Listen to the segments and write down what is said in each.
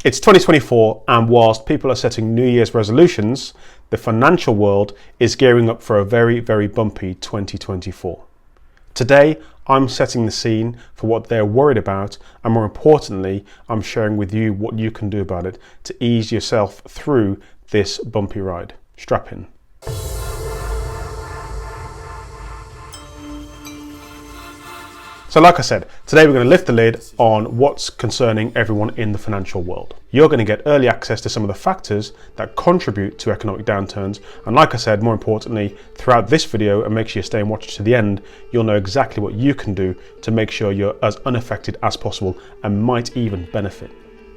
It's 2024, and whilst people are setting New Year's resolutions, the financial world is gearing up for a very, very bumpy 2024. Today, I'm setting the scene for what they're worried about, and more importantly, I'm sharing with you what you can do about it to ease yourself through this bumpy ride. Strap in. So like I said, today we're going to lift the lid on what's concerning everyone in the financial world. You're going to get early access to some of the factors that contribute to economic downturns. And like I said, more importantly, throughout this video, and make sure you stay and watch it to the end, you'll know exactly what you can do to make sure you're as unaffected as possible and might even benefit.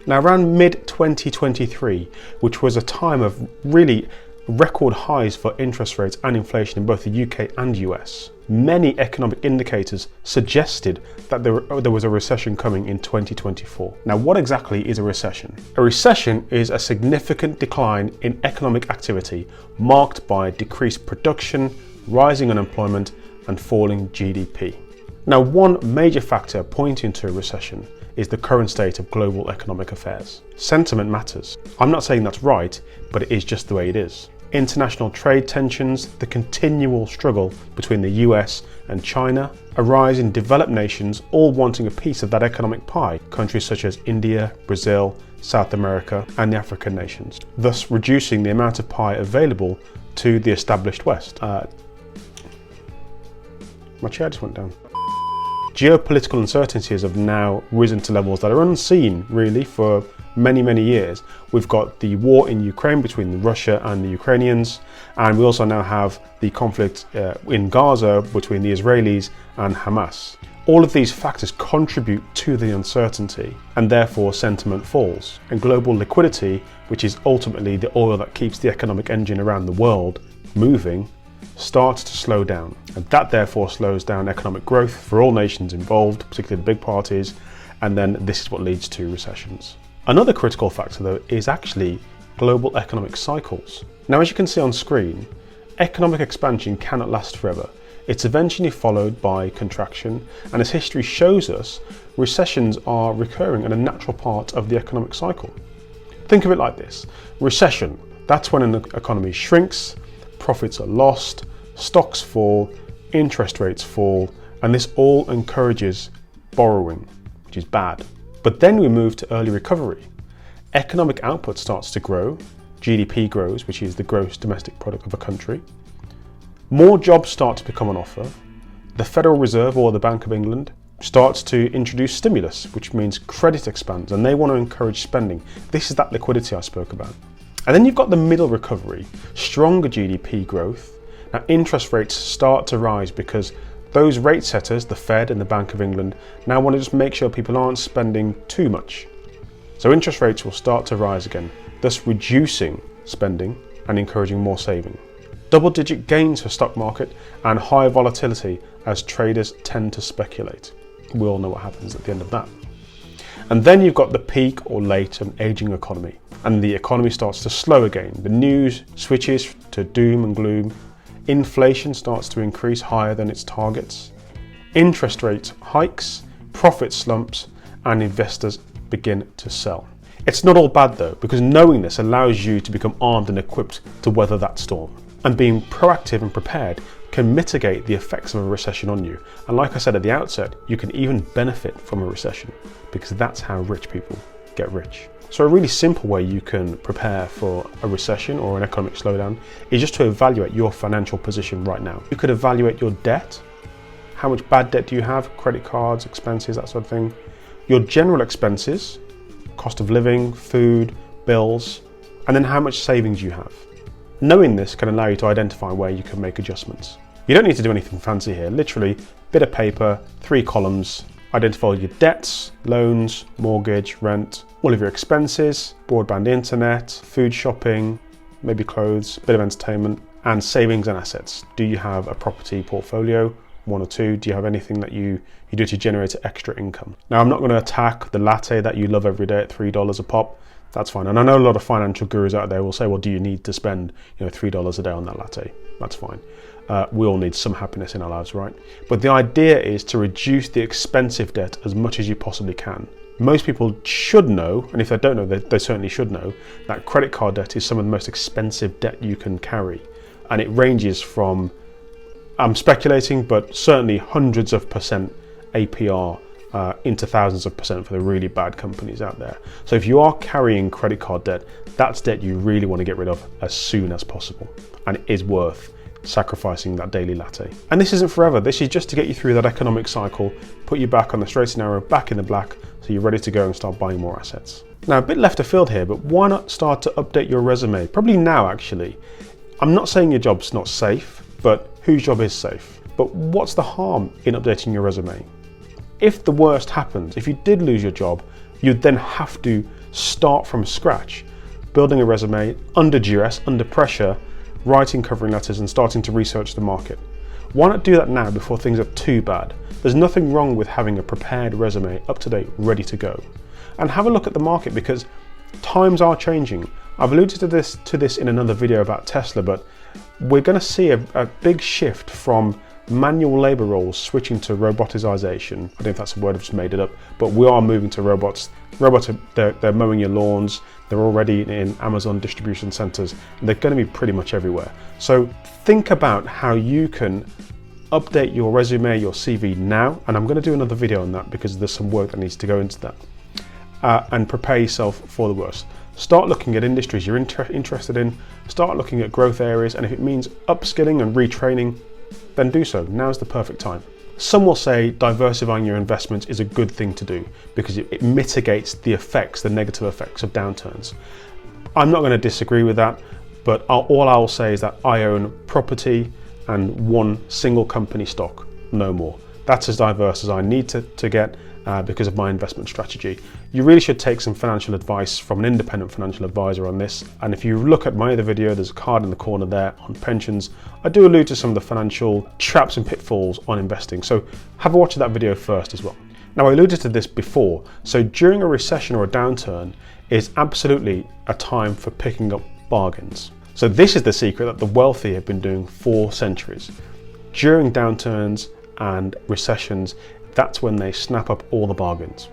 Now, around mid-2023, which was a time of really record highs for interest rates and inflation in both the UK and US, many economic indicators suggested that there was a recession coming in 2024. Now, what exactly is a recession? A recession is a significant decline in economic activity marked by decreased production, rising unemployment, and falling GDP. Now, one major factor pointing to a recession is the current state of global economic affairs. Sentiment matters. I'm not saying that's right, but it is just the way it is. International trade tensions, the continual struggle between the US and China, a rise in developed nations all wanting a piece of that economic pie, countries such as India, Brazil, South America, and the African nations, thus reducing the amount of pie available to the established West. My chair just went down. Geopolitical uncertainties have now risen to levels that are unseen really for many, many years. We've got the war in Ukraine between Russia and the Ukrainians, and we also now have the conflict in Gaza between the Israelis and Hamas. All of these factors contribute to the uncertainty, and therefore sentiment falls. And global liquidity, which is ultimately the oil that keeps the economic engine around the world moving, starts to slow down. And that therefore slows down economic growth for all nations involved, particularly the big parties, and then this is what leads to recessions. Another critical factor though is actually global economic cycles. Now, as you can see on screen, economic expansion cannot last forever. It's eventually followed by contraction, and as history shows us, recessions are recurring and a natural part of the economic cycle. Think of it like this. Recession, that's when an economy shrinks, profits are lost, stocks fall, interest rates fall, and this all encourages borrowing, which is bad. But then we move to early recovery. Economic output starts to grow, GDP grows, which is the gross domestic product of a country. More jobs start to become on offer. The Federal Reserve, or the Bank of England, starts to introduce stimulus, which means credit expands, and they want to encourage spending. This is that liquidity I spoke about. And then you've got the middle recovery, stronger GDP growth. Now, interest rates start to rise because those rate setters, the Fed and the Bank of England, now want to just make sure people aren't spending too much. So interest rates will start to rise again, thus reducing spending and encouraging more saving. Double-digit gains for stock market and high volatility as traders tend to speculate. We all know what happens at the end of that. And then you've got the peak or late and aging economy, and the economy starts to slow again. The news switches to doom and gloom. Inflation starts to increase higher than its targets. Interest rates hikes, profit slumps, and investors begin to sell. It's not all bad though, because knowing this allows you to become armed and equipped to weather that storm. And being proactive and prepared can mitigate the effects of a recession on you. And like I said at the outset, you can even benefit from a recession, because that's how rich people get rich. So a really simple way you can prepare for a recession or an economic slowdown is just to evaluate your financial position right now. You could evaluate your debt. How much bad debt do you have? Credit cards, expenses, that sort of thing. Your general expenses, cost of living, food, bills, and then how much savings you have. Knowing this can allow you to identify where you can make adjustments. You don't need to do anything fancy here. Literally, bit of paper, 3 columns, identify your debts, loans, mortgage, rent, all of your expenses, broadband internet, food shopping, maybe clothes, bit of entertainment, and savings and assets. Do you have a property portfolio, 1 or 2? Do you have anything that you do to generate extra income? Now, I'm not going to attack the latte that you love every day at $3 a pop. That's fine. And I know a lot of financial gurus out there will say, well, do you need to spend $3 a day on that latte? That's fine. We all need some happiness in our lives, right? But the idea is to reduce the expensive debt as much as you possibly can. Most people should know, and if they don't know, they certainly should know, that credit card debt is some of the most expensive debt you can carry. And it ranges from, I'm speculating, but certainly hundreds of percent APR into thousands of percent for the really bad companies out there. So if you are carrying credit card debt, that's debt you really want to get rid of as soon as possible. And it is worth sacrificing that daily latte. And this isn't forever. This is just to get you through that economic cycle, put you back on the straight and narrow, back in the black, so you're ready to go and start buying more assets. Now, a bit left of field here, but why not start to update your resume? Probably now, actually. I'm not saying your job's not safe, but whose job is safe? But what's the harm in updating your resume? If the worst happens, if you did lose your job, you'd then have to start from scratch, building a resume under duress, under pressure, writing covering letters and starting to research the market. Why not do that now before things are too bad? There's nothing wrong with having a prepared resume, up to date, ready to go. And have a look at the market, because times are changing. I've alluded to this in another video about Tesla, but we're going to see a big shift from manual labor roles switching to roboticization. I don't know if that's a word, I've just made it up, but we are moving to robots. Robots, they're mowing your lawns, they're already in Amazon distribution centers, and they're going to be pretty much everywhere. So think about how you can update your resume, your CV now, and I'm going to do another video on that because there's some work that needs to go into that, and prepare yourself for the worst. Start looking at industries you're interested in, start looking at growth areas, and if it means upskilling and retraining, then do so. Now's the perfect time. Some will say diversifying your investments is a good thing to do because it mitigates the effects, the negative effects of downturns. I'm not going to disagree with that, but all I'll say is that I own property and one single company stock, no more. That's as diverse as I need to get because of my investment strategy. You really should take some financial advice from an independent financial advisor on this. And if you look at my other video, there's a card in the corner there on pensions. I do allude to some of the financial traps and pitfalls on investing. So have a watch of that video first as well. Now, I alluded to this before. So during a recession or a downturn is absolutely a time for picking up bargains. So this is the secret that the wealthy have been doing for centuries. During downturns and recessions, that's when they snap up all the bargains.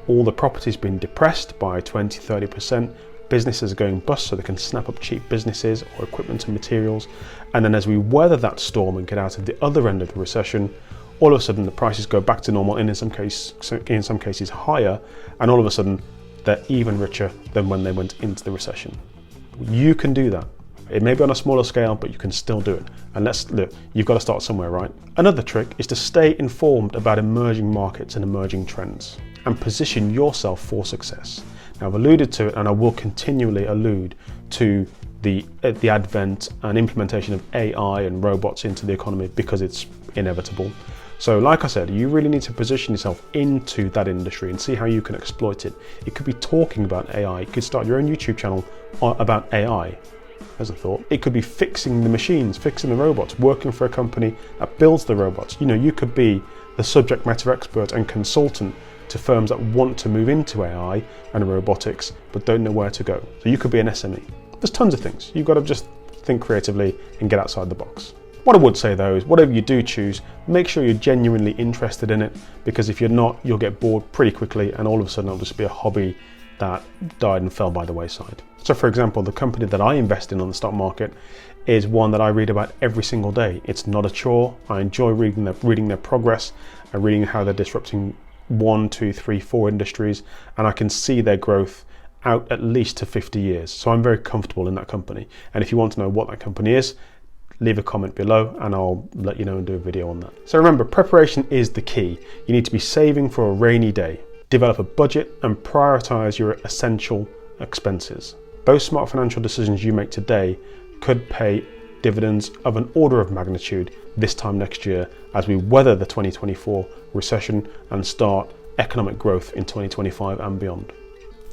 All the property's been depressed by 20-30%, businesses are going bust so they can snap up cheap businesses or equipment and materials. And then as we weather that storm and get out of the other end of the recession, all of a sudden the prices go back to normal, and in some cases higher, and all of a sudden they're even richer than when they went into the recession. You can do that. It may be on a smaller scale, but you can still do it. And look, you've got to start somewhere, right? Another trick is to stay informed about emerging markets and emerging trends and position yourself for success. Now, I've alluded to it, and I will continually allude to the advent and implementation of AI and robots into the economy because it's inevitable. So like I said, you really need to position yourself into that industry and see how you can exploit it. It could be talking about AI. You could start your own YouTube channel about AI. As a thought, it could be fixing the machines, fixing the robots, working for a company that builds the robots. You know, you could be the subject matter expert and consultant to firms that want to move into AI and robotics but don't know where to go. So you could be an SME. There's tons of things. You've got to just think creatively and get outside the box. What I would say though is whatever you do choose, make sure you're genuinely interested in it, because if you're not, you'll get bored pretty quickly and all of a sudden it'll just be a hobby that died and fell by the wayside. So for example, the company that I invest in on the stock market is one that I read about every single day. It's not a chore. I enjoy reading their progress and reading how they're disrupting 1, 2, 3, 4 industries, and I can see their growth out at least to 50 years. So I'm very comfortable in that company. And if you want to know what that company is, leave a comment below and I'll let you know and do a video on that. So remember, preparation is the key. You need to be saving for a rainy day. Develop a budget and prioritize your essential expenses. Those smart financial decisions you make today could pay dividends of an order of magnitude this time next year as we weather the 2024 recession and start economic growth in 2025 and beyond.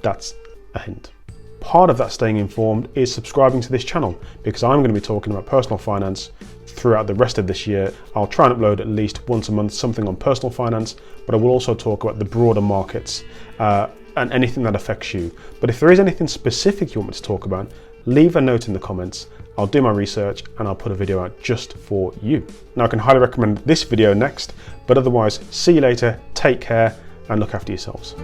That's a hint. Part of that staying informed is subscribing to this channel, because I'm going to be talking about personal finance throughout the rest of this year. I'll try and upload at least once a month something on personal finance, but I will also talk about the broader markets and anything that affects you. But if there is anything specific you want me to talk about, leave a note in the comments. I'll do my research and I'll put a video out just for you. Now, I can highly recommend this video next, but otherwise, see you later, take care and look after yourselves.